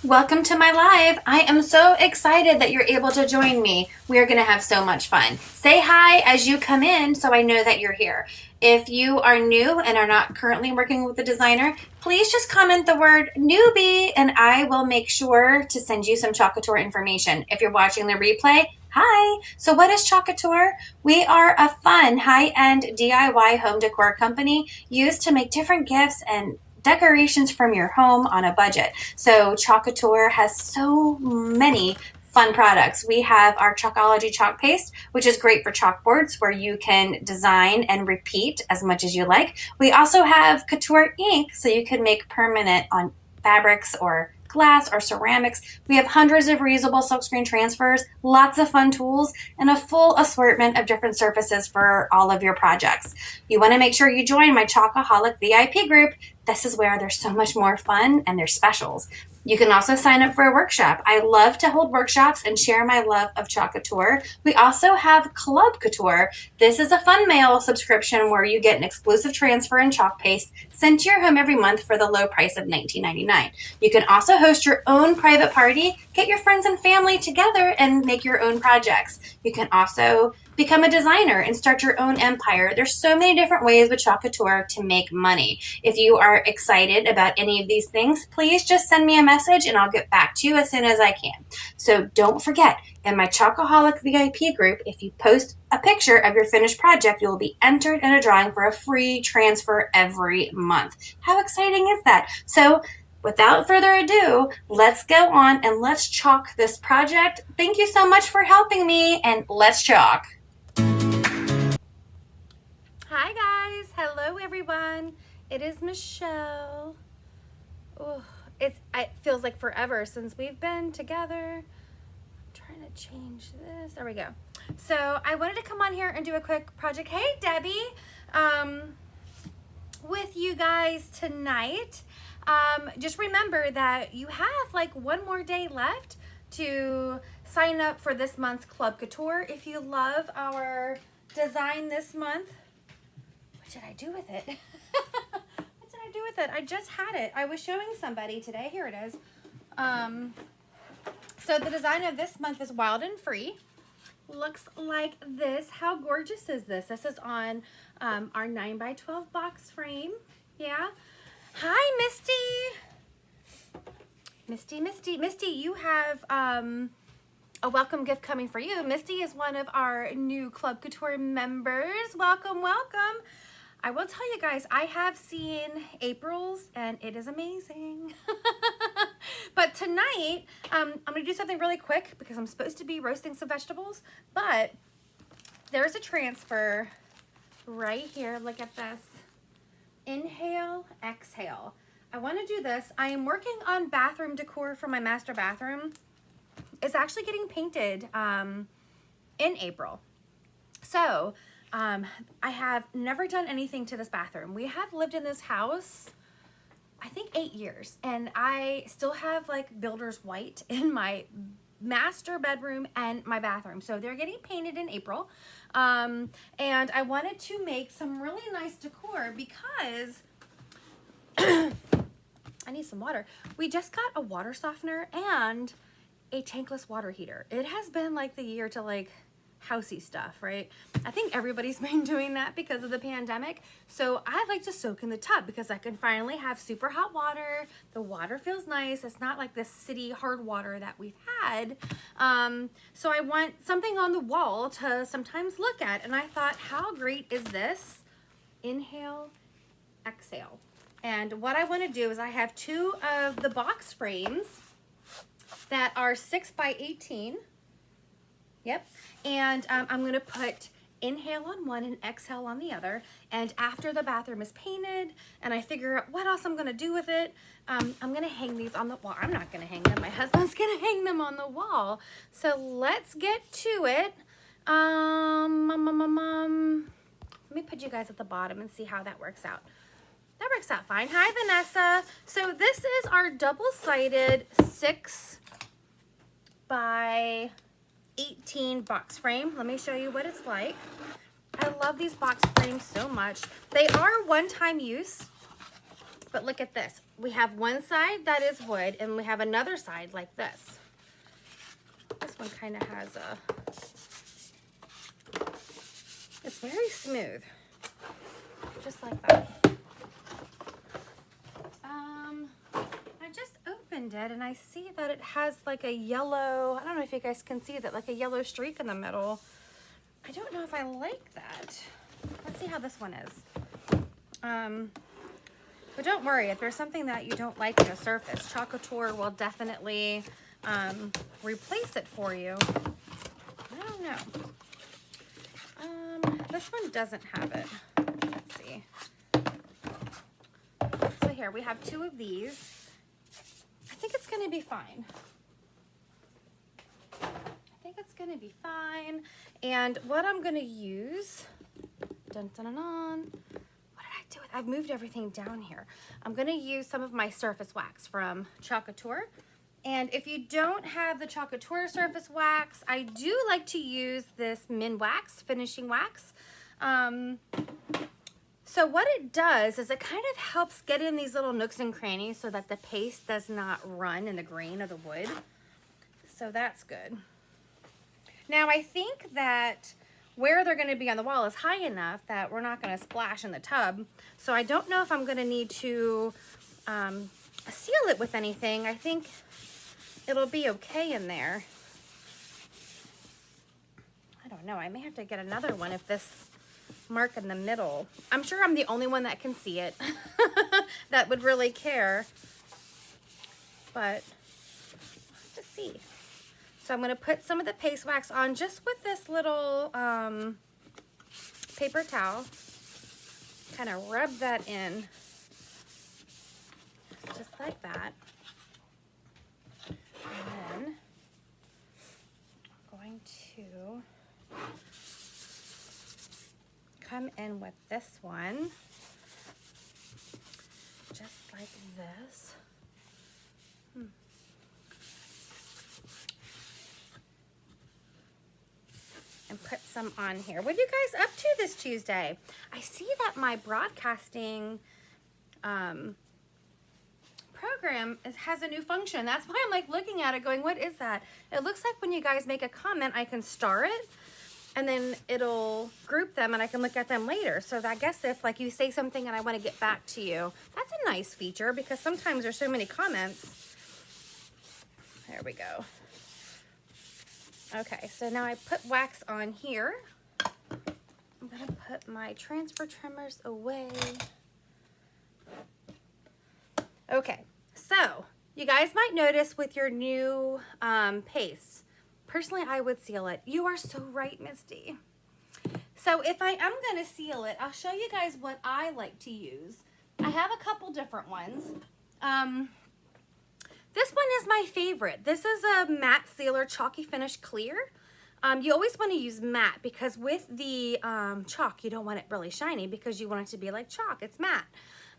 Welcome to my live. I am so excited that you're able to join me. We are going to have so much fun. Say hi as you come in so I know that you're here. If you are new and are not currently working with a designer, please just comment the word newbie and I will make sure to send you some Chalk Couture information. If you're watching the replay, hi. So what is Chalk Couture? We are a fun, high-end DIY home decor company used to make different gifts and decorations from your home on a budget. So Chalk Couture has so many fun products. We have our Chalkology chalk paste, which is great for chalkboards where you can design and repeat as much as you like. We also have Couture ink, so you can make permanent on fabrics or glass or ceramics. We have hundreds of reusable silkscreen transfers, lots of fun tools, and a full assortment of different surfaces for all of your projects. You want to make sure you join my Chalkaholic VIP group. This is where there's so much more fun and there's specials. You can also sign up for a workshop. I love to hold workshops and share my love of Chalk Couture. We also have Club Couture. This is a fun mail subscription where you get an exclusive transfer and chalk paste sent to your home every month for the low price of $19.99. You can also host your own private party, get your friends and family together and make your own projects. You can also become a designer and start your own empire. There's so many different ways with Chalk Couture to make money. If you are excited about any of these things, please just send me a message and I'll get back to you as soon as I can. So don't forget, in my Chalkaholic VIP group, if you post a picture of your finished project, you will be entered in a drawing for a free transfer every month. How exciting is that? So without further ado, let's go on and let's chalk this project. Thank you so much for helping me, and let's chalk. Hi guys, hello everyone. It is Michelle. Oh, it feels like forever since we've been together. I'm trying to change this. There we go. So I wanted to come on here and do a quick project. Hey Debbie, with you guys tonight. Just remember that you have like one more day left to sign up for this month's Club Couture. If you love our design this month, what did I do with it? What did I do with it? I just had it. I was showing somebody today. Here it is. So the design of this month is Wild and Free. Looks like this. How gorgeous is this? This is on our 9x12 box frame. Yeah. Hi, Misty. Misty, you have a welcome gift coming for you. Misty is one of our new Club Couture members. Welcome. I will tell you guys, I have seen April's and it is amazing. But tonight, I'm gonna do something really quick because I'm supposed to be roasting some vegetables, but there's a transfer right here. Look at this. Inhale, exhale. I want to do this. I am working on bathroom decor for my master bathroom. It's actually getting painted in April. So I have never done anything to this bathroom. We have lived in this house, I think 8 years, and I still have like builder's white in my master bedroom and my bathroom. So they're getting painted in April. And I wanted to make some really nice decor because I need some water. We just got a water softener and a tankless water heater. It has been like the year to like housey stuff, right? I think everybody's been doing that because of the pandemic. So I like to soak in the tub because I can finally have super hot water. The water feels nice. It's not like this city hard water that we've had. So I want something on the wall to sometimes look at. And I thought, how great is this? Inhale, exhale. And what I want to do is I have two of the box frames that are 6x18. Yep. And I'm going to put inhale on one and exhale on the other. And after the bathroom is painted and I figure out what else I'm going to do with it, I'm going to hang these on the wall. I'm not going to hang them. My husband's going to hang them on the wall. So let's get to it. Let me put you guys at the bottom and see how that works out. That works out fine. Hi, Vanessa. So this is our double-sided 6x18 box frame. Let me show you what it's like. I love these box frames so much. They are one-time use, But look at this. We have one side that is wood, and we have another side like this. This one kind of has a, it's very smooth, just like that. I just opened it and I see that it has like a yellow, I don't know if you guys can see that, like a yellow streak in the middle. I don't know if I like that. Let's see how this one is. But don't worry, if there's something that you don't like in a surface, Club Couture will definitely replace it for you. I don't know. This one doesn't have it. Let's see. So here, we have two of these. I think it's gonna be fine. I think it's gonna be fine. And what I'm gonna use, dun dun dun dun. What did I do with? I've moved everything down here. I'm gonna use some of my surface wax from Club Couture. And if you don't have the Club Couture surface wax, I do like to use this Min Wax, finishing wax. So what it does is it kind of helps get in these little nooks and crannies so that the paste does not run in the grain of the wood. So that's good. Now I think that where they're going to be on the wall is high enough that we're not going to splash in the tub. So I don't know if I'm going to need to seal it with anything. I think it'll be okay in there. I don't know. I may have to get another one if this mark in the middle. I'm sure I'm the only one that can see it that would really care. But let's see. So I'm going to put some of the paste wax on just with this little paper towel. Kind of rub that in. Just like that. And then I'm going to come in with this one. Just like this. And put some on here. What are you guys up to this Tuesday? I see that my broadcasting program has a new function. That's why I'm like looking at it going, what is that? It looks like when you guys make a comment, I can star it and then it'll group them and I can look at them later. So I guess if like you say something and I want to get back to you, that's a nice feature because sometimes there's so many comments. There we go. Okay, so now I put wax on here. I'm gonna put my transfer trimmers away. Okay, so you guys might notice with your new paste, personally I would seal it. You are so right, Misty. So if I am gonna seal it, I'll show you guys what I like to use. I have a couple different ones. This one is my favorite. This is a matte sealer chalky finish clear. You always want to use matte because with the chalk, you don't want it really shiny because you want it to be like chalk. It's matte.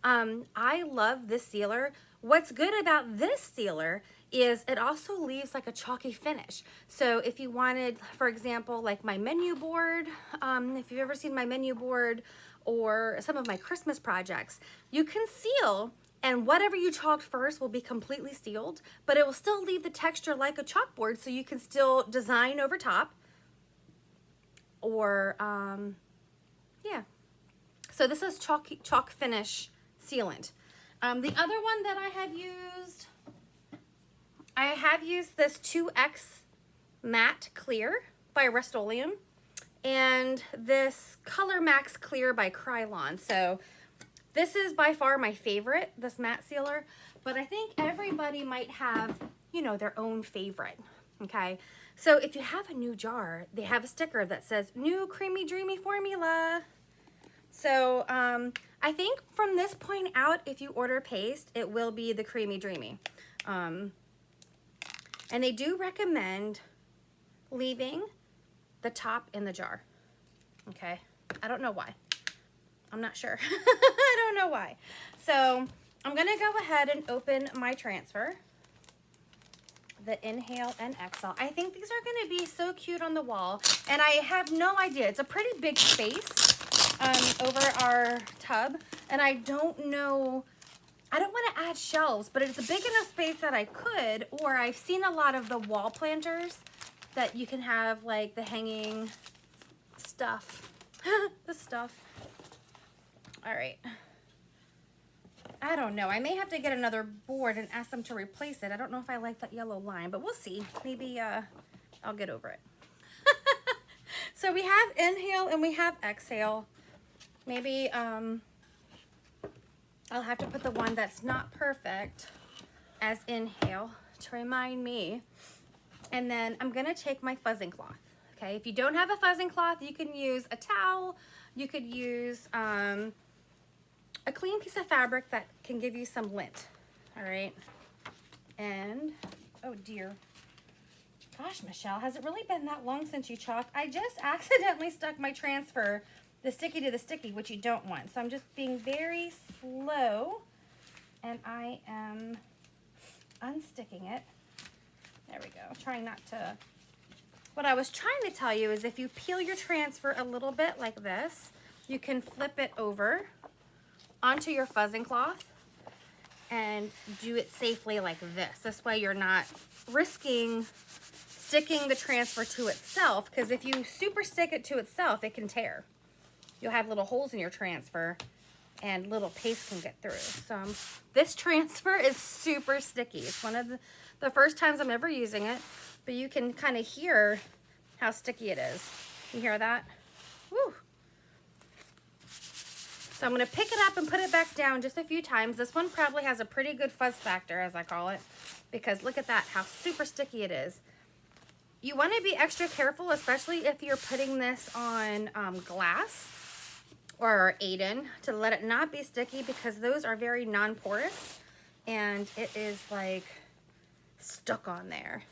I love this sealer. What's good about this sealer is it also leaves like a chalky finish. So if you wanted, for example, like my menu board, if you've ever seen my menu board or some of my Christmas projects, you can seal and whatever you chalked first will be completely sealed, but it will still leave the texture like a chalkboard so you can still design over top. Or, yeah. So this is chalk finish sealant. The other one that I have used this 2X Matte Clear by Rust-Oleum and this Color Max Clear by Krylon. So this is by far my favorite, this matte sealer, but I think everybody might have, you know, their own favorite, okay? So if you have a new jar, they have a sticker that says, new creamy dreamy formula. So I think from this point out, if you order paste, it will be the creamy dreamy. And they do recommend leaving the top in the jar, okay? I don't know why. I'm not sure. I don't know why. So I'm going to go ahead and open my transfer. The Inhale and Exhale. I think these are going to be so cute on the wall. And I have no idea. It's a pretty big space over our tub. And I don't know I don't want to add shelves, but it's a big enough space that I could, or I've seen a lot of the wall planters that you can have like the hanging stuff, the stuff. All right. I don't know. I may have to get another board and ask them to replace it. I don't know if I like that yellow line, but we'll see. Maybe I'll get over it. So we have inhale and we have exhale. Maybe I'll have to put the one that's not perfect as inhale to remind me. And then I'm gonna take my fuzzing cloth. Okay, if you don't have a fuzzing cloth, you can use a towel. You could use a clean piece of fabric that can give you some lint. All right, and oh dear. Gosh, Michelle, has it really been that long since you chalked? I just accidentally stuck my transfer, the sticky to the sticky, which you don't want. So I'm just being very slow, and I am unsticking it. There we go. Trying not to. What I was trying to tell you is if you peel your transfer a little bit like this, you can flip it over onto your fuzzing cloth and do it safely like this. This way you're not risking sticking the transfer to itself, because if you super stick it to itself, it can tear. You'll have little holes in your transfer and little paste can get through. So this transfer is super sticky. It's one of the first times I'm ever using it, but you can kind of hear how sticky it is. You hear that? Woo! So I'm gonna pick it up and put it back down just a few times. This one probably has a pretty good fuzz factor, as I call it, because look at that, how super sticky it is. You want to be extra careful, especially if you're putting this on glass or Aiden, to let it not be sticky, because those are very non-porous and it is like stuck on there.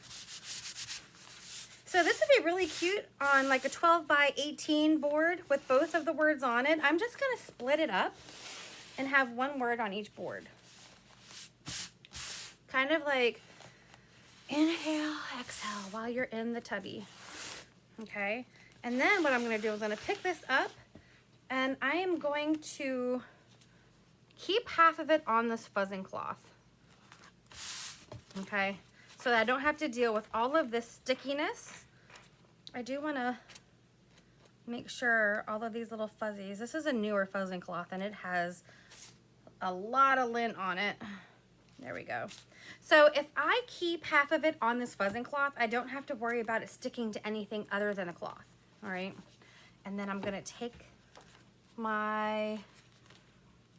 So this would be really cute on like a 12 by 18 board with both of the words on it. I'm just going to split it up and have one word on each board. Kind of like inhale, exhale while you're in the tubby. Okay, and then what I'm going to do is I'm going to pick this up and I am going to keep half of it on this fuzzing cloth. Okay, so that I don't have to deal with all of this stickiness. I do want to make sure all of these little fuzzies, this is a newer fuzzing cloth and it has a lot of lint on it. There we go. So if I keep half of it on this fuzzing cloth, I don't have to worry about it sticking to anything other than a cloth. All right. And then I'm going to take my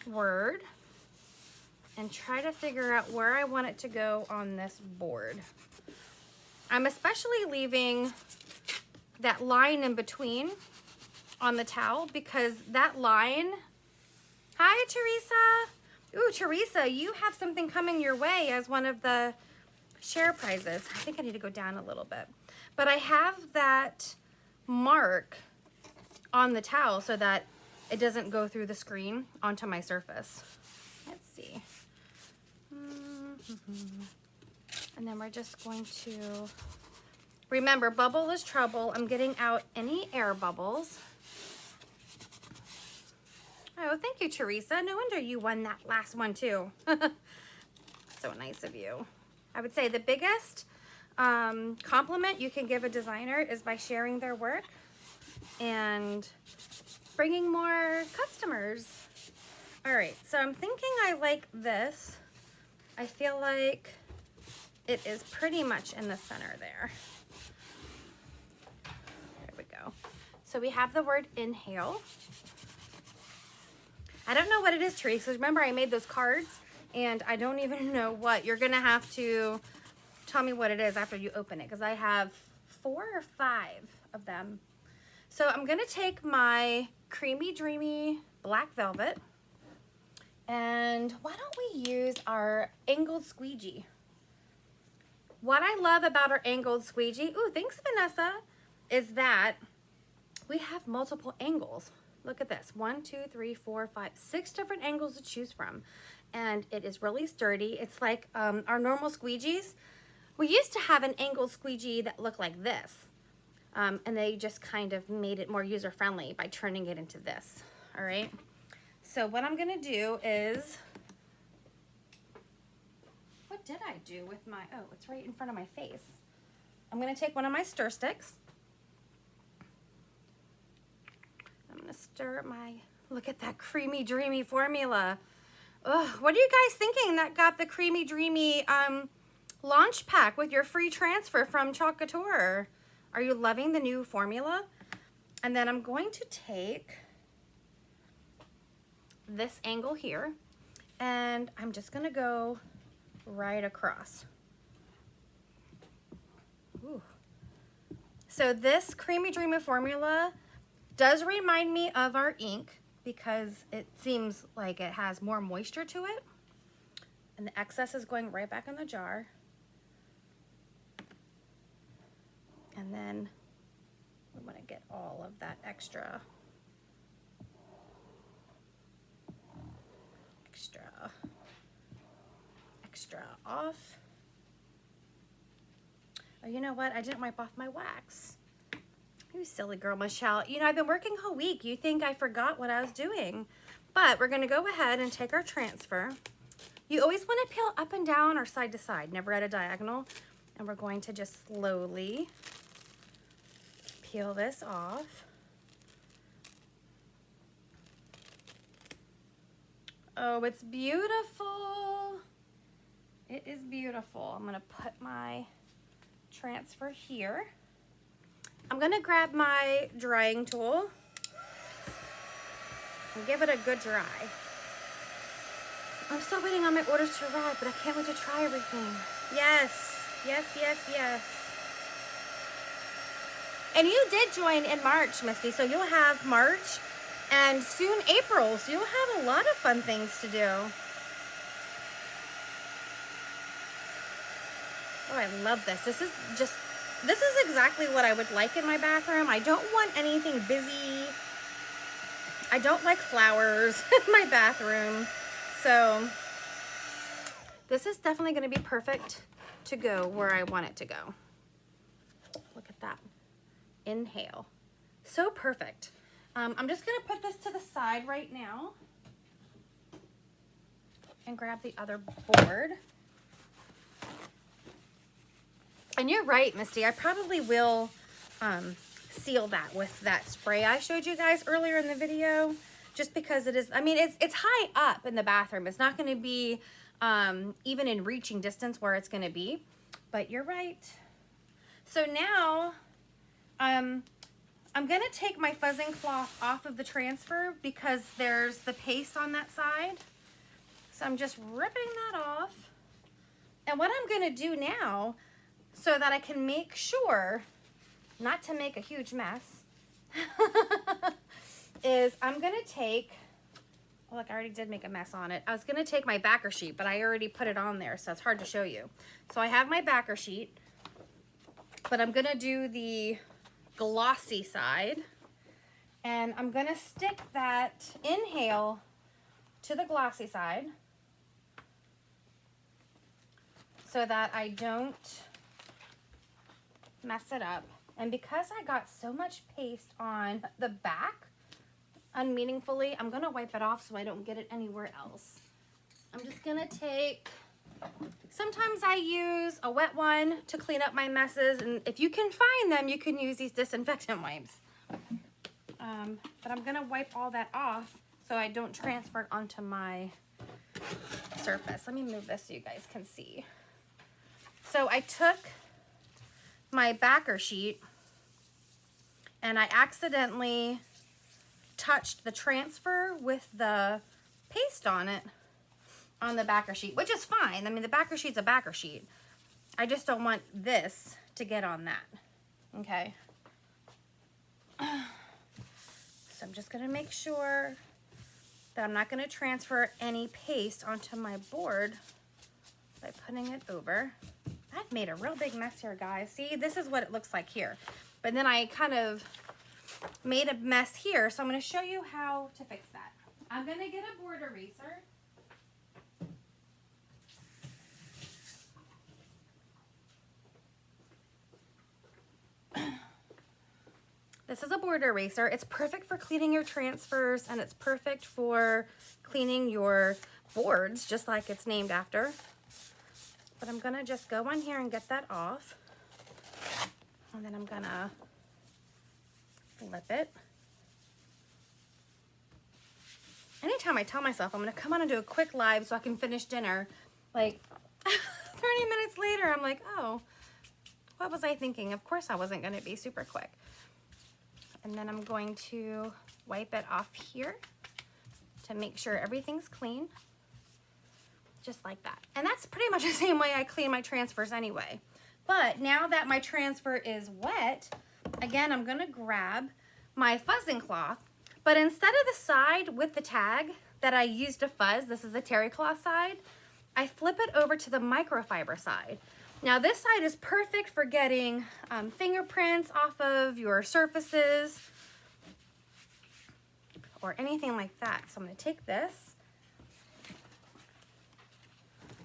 word and try to figure out where I want it to go on this board. I'm especially leaving that line in between on the towel, because that line, hi Teresa. Ooh, Teresa, you have something coming your way as one of the share prizes. I think I need to go down a little bit. But I have that mark on the towel so that it doesn't go through the screen onto my surface. Let's see. And then we're just going to, remember, bubble is trouble. I'm getting out any air bubbles. Oh, thank you, Teresa. No wonder you won that last one too. So nice of you. I would say the biggest compliment you can give a designer is by sharing their work and bringing more customers. All right, so I'm thinking I like this. I feel like it is pretty much in the center there. There we go. So we have the word inhale. I don't know what it is, Teresa. Remember, I made those cards and I don't even know what. You're gonna have to tell me what it is after you open it, because I have 4 or 5 of them. So I'm gonna take my creamy dreamy black velvet, and why don't we use our angled squeegee? What I love about our angled squeegee, ooh, thanks Vanessa, is that we have multiple angles. Look at this, 1, 2, 3, 4, 5, 6 different angles to choose from. And it is really sturdy. It's like our normal squeegees. We used to have an angled squeegee that looked like this. And they just kind of made it more user-friendly by turning it into this, all right? So what I'm gonna do is what did I do with my, oh, it's right in front of my face. I'm gonna take one of my stir sticks. I'm gonna stir my, look at that creamy, dreamy formula. Ugh, what are you guys thinking that got the creamy, dreamy launch pack with your free transfer from Club Couture? Are you loving the new formula? And then I'm going to take this angle here, and I'm just gonna go right across. Ooh. So this creamy dreamy formula does remind me of our ink because it seems like it has more moisture to it, and the excess is going right back in the jar. And then we want to get all of that extra off. Oh, you know what? I didn't wipe off my wax. You silly girl, Michelle. You know, I've been working whole week. You think I forgot what I was doing. But we're going to go ahead and take our transfer. You always want to peel up and down or side to side, never at a diagonal. And we're going to just slowly peel this off. Oh, it's beautiful. It is beautiful. I'm going to put my transfer here. I'm going to grab my drying tool and give it a good dry. I'm still waiting on my orders to arrive, but I can't wait to try everything. Yes, yes, yes, yes. And you did join in March, Misty, so you'll have March and soon April, so you'll have a lot of fun things to do. Oh, I love this. This is exactly what I would like in my bathroom. I don't want anything busy. I don't like flowers in my bathroom. So this is definitely going to be perfect to go where I want it to go. Look at that. Inhale. So perfect. I'm just going to put this to the side right now and grab the other board. And you're right, Misty. I probably will seal that with that spray I showed you guys earlier in the video, just because it is, I mean, it's high up in the bathroom. It's not going to be even in reaching distance where it's going to be, but you're right. So now I'm going to take my fuzzing cloth off of the transfer because there's the paste on that side. So I'm just ripping that off. And what I'm going to do now, so that I can make sure not to make a huge mess, is I'm going to take, oh, look, I already did make a mess on it. I was going to take my backer sheet, but I already put it on there, so it's hard to show you. So I have my backer sheet, but I'm going to do the glossy side, and I'm going to stick that inhale to the glossy side so that I don't mess it up. And because I got so much paste on the back unmeaningfully, I'm gonna wipe it off so I don't get it anywhere else. I'm just gonna take, sometimes I use a wet one to clean up my messes, and if you can find them, you can use these disinfectant wipes. But I'm gonna wipe all that off so I don't transfer it onto my surface. Let me move this so you guys can see. So I took my backer sheet and I accidentally touched the transfer with the paste on it on the backer sheet, which is fine. I mean, the backer sheet's a backer sheet. I just don't want this to get on that. Okay. So I'm just going to make sure that I'm not going to transfer any paste onto my board by putting it over. I've made a real big mess here, guys. See, this is what it looks like here. But then I kind of made a mess here, so I'm going to show you how to fix that. I'm going to get a board eraser. This is a board eraser. It's perfect for cleaning your transfers, and it's perfect for cleaning your boards, just like it's named after. But I'm gonna just go on here and get that off. And then I'm gonna flip it. Anytime I tell myself I'm gonna come on and do a quick live so I can finish dinner, like 30 minutes later, I'm like, oh, what was I thinking? Of course I wasn't gonna be super quick. And then I'm going to wipe it off here to make sure everything's clean. Just like that. And that's pretty much the same way I clean my transfers anyway. But now that my transfer is wet, again, I'm gonna grab my fuzzing cloth, but instead of the side with the tag that I used to fuzz, this is a terry cloth side, I flip it over to the microfiber side. Now this side is perfect for getting fingerprints off of your surfaces or anything like that. So I'm gonna take this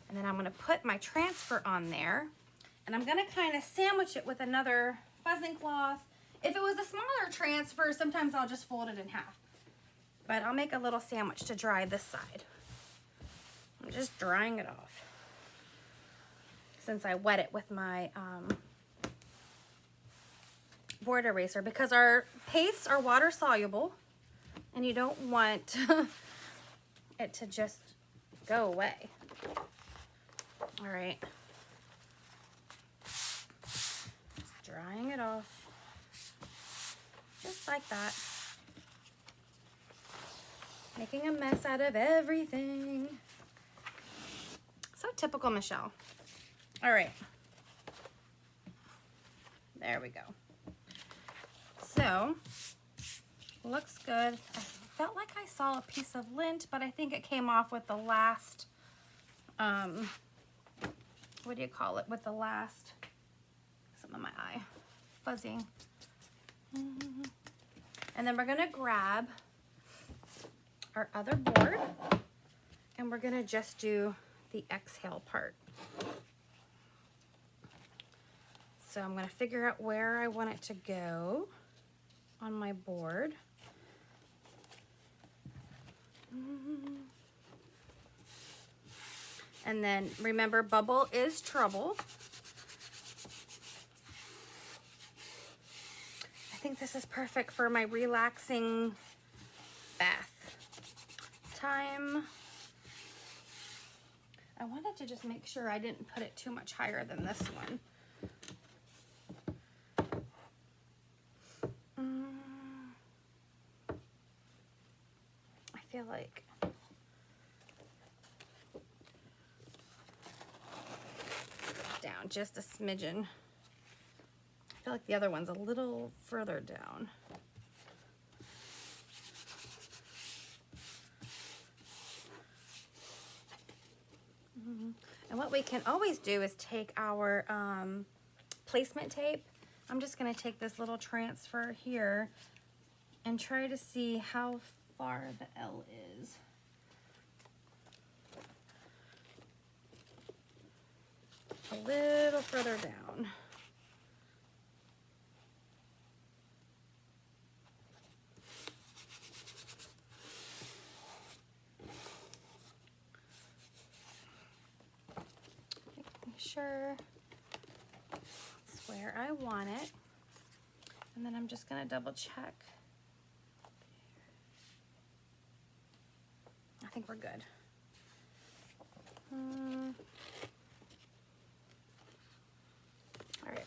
and then I'm gonna put my transfer on there. And I'm gonna kind of sandwich it with another fuzzing cloth. If it was a smaller transfer, sometimes I'll just fold it in half. But I'll make a little sandwich to dry this side. I'm just drying it off. Since I wet it with my board eraser, because our pastes are water soluble and you don't want it to just go away. All right. Drying it off, just like that. Making a mess out of everything. So typical Michelle. All right. There we go. So, looks good. I felt like I saw a piece of lint, but I think it came off with the last, what do you call it? With the last, something in my eye, fuzzing. And then we're gonna grab our other board and we're gonna just do the exhale part. So I'm gonna figure out where I want it to go on my board. And then remember, bubble is trouble. I think this is perfect for my relaxing bath time. I wanted to just make sure I didn't put it too much higher than this one. I feel like down just a smidgen. I feel like the other one's a little further down. And what we can always do is take our placement tape. I'm just going to take this little transfer here and try to see how far the L is. A little further down. Making sure it's where I want it. And then I'm just going to double check. I think we're good. All right.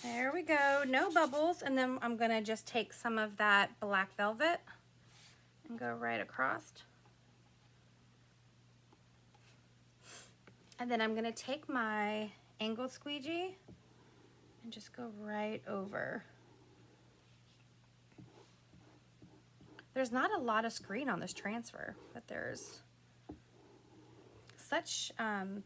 There we go. No bubbles. And then I'm going to just take some of that black velvet and go right across. And then I'm going to take my angled squeegee and just go right over. There's not a lot of screen on this transfer, but there's such fun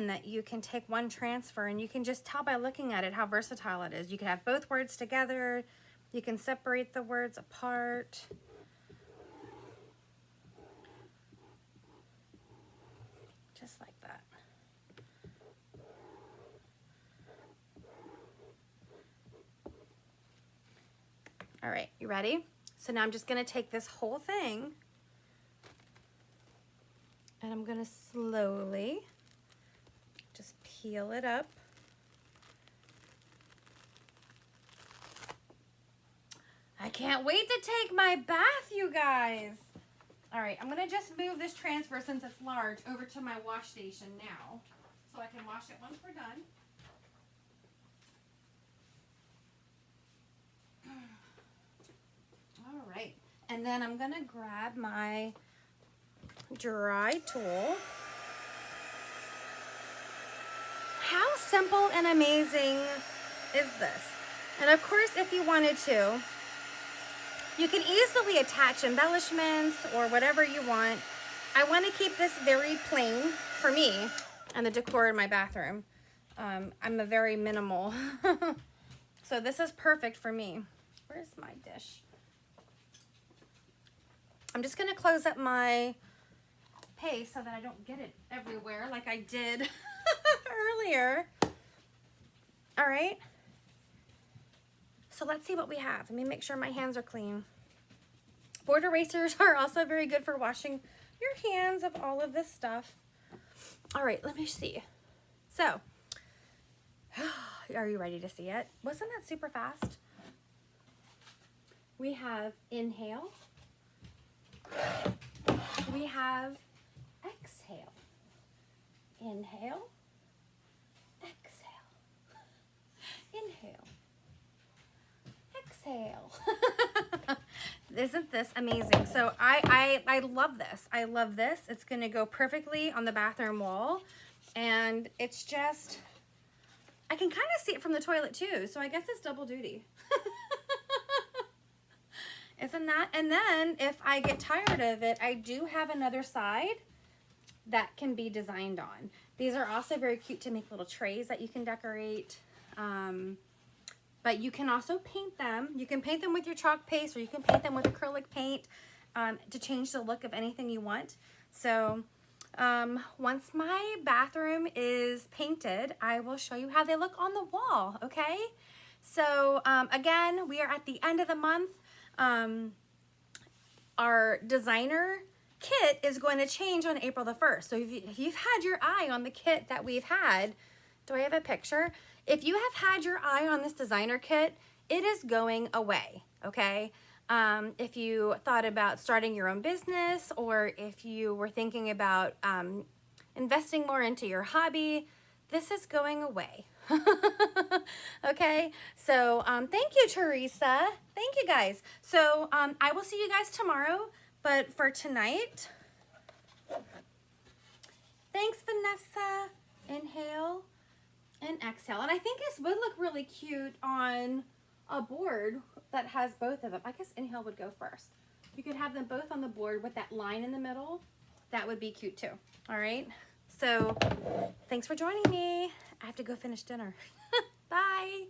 that you can take one transfer and you can just tell by looking at it how versatile it is. You can have both words together. You can separate the words apart. Just like that. All right, you ready? So now I'm just gonna take this whole thing And I'm gonna slowly just peel it up. I can't wait to take my bath, you guys. All right, I'm gonna just move this transfer, since it's large, over to my wash station now, so I can wash it once we're done. All right, and then I'm gonna grab my dry tool. How simple and amazing is this? And of course, if you wanted to, you can easily attach embellishments or whatever you want. I want to keep this very plain for me and the decor in my bathroom. I'm a very minimal, so this is perfect for me. Where's my dish? I'm just gonna close up my paste so that I don't get it everywhere like I did earlier. All right. So let's see what we have. Let me make sure my hands are clean. Board erasers are also very good for washing your hands of all of this stuff. All right, let me see. So, are you ready to see it? Wasn't that super fast? We have inhale. We have exhale. Inhale. Exhale. Inhale. Exhale. Isn't this amazing? So I love this. I love this. It's going to go perfectly on the bathroom wall. And it's just, I can kind of see it from the toilet too. So I guess it's double duty. Isn't that? And then if I get tired of it, I do have another side that can be designed on. These are also very cute to make little trays that you can decorate. But you can also paint them. You can paint them with your chalk paste, or you can paint them with acrylic paint to change the look of anything you want. So once my bathroom is painted, I will show you how they look on the wall, okay? So again, we are at the end of the month. Our designer kit is going to change on April the 1st. So if you've had your eye on the kit that we've had, do I have a picture? If you have had your eye on this designer kit, it is going away, okay? If you thought about starting your own business, or if you were thinking about investing more into your hobby, this is going away. Okay, so thank you, Teresa. Thank you, guys. So I will see you guys tomorrow, but for tonight, thanks, Vanessa. Inhale and exhale. And I think this would look really cute on a board that has both of them. I guess inhale would go first. You could have them both on the board with that line in the middle. That would be cute too. All right. So thanks for joining me. I have to go finish dinner. Bye.